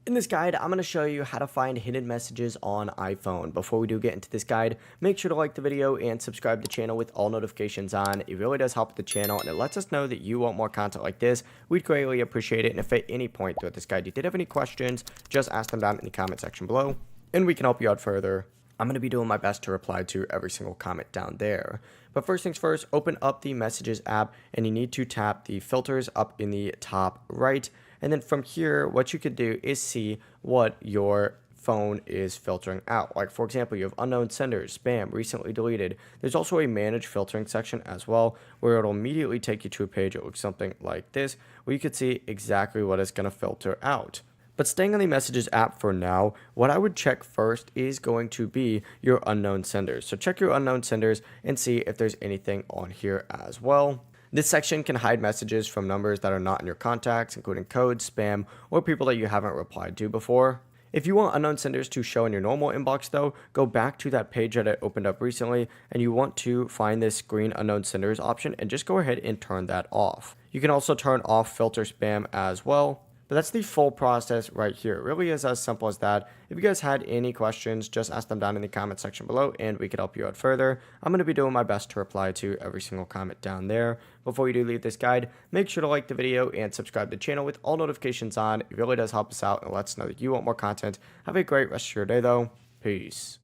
In this guide, I'm going to show you how to find hidden messages on iPhone. Before we do get into this guide, make sure to like the video and subscribe to the channel with all notifications on. It really does help the channel and it lets us know that you want more content like this. We'd greatly appreciate it. And if at any point throughout this guide you did have any questions, just ask them down in the comment section below and we can help you out further. I'm going to be doing my best to reply to every single comment down there. But first things first, open up the Messages app and you need to tap the filters up in the top right. And then from here, what you could do is see what your phone is filtering out. Like, for example, you have unknown senders, spam, recently deleted. There's also a manage filtering section as well, where it'll immediately take you to a page that looks something like this, where you could see exactly what it's going to filter out. But staying on the Messages app for now, what I would check first is going to be your unknown senders. So check your unknown senders and see if there's anything on here as well. This section can hide messages from numbers that are not in your contacts, including codes, spam, or people that you haven't replied to before. If you want unknown senders to show in your normal inbox though, go back to that page that I opened up recently and you want to find this screen unknown senders option and just go ahead and turn that off. You can also turn off filter spam as well. But that's the full process right here. It really is as simple as that. If you guys had any questions, just ask them down in the comment section below and we could help you out further. I'm going to be doing my best to reply to every single comment down there. Before you do leave this guide, make sure to like the video and subscribe to the channel with all notifications on. It really does help us out and lets us know that you want more content. Have a great rest of your day though. Peace.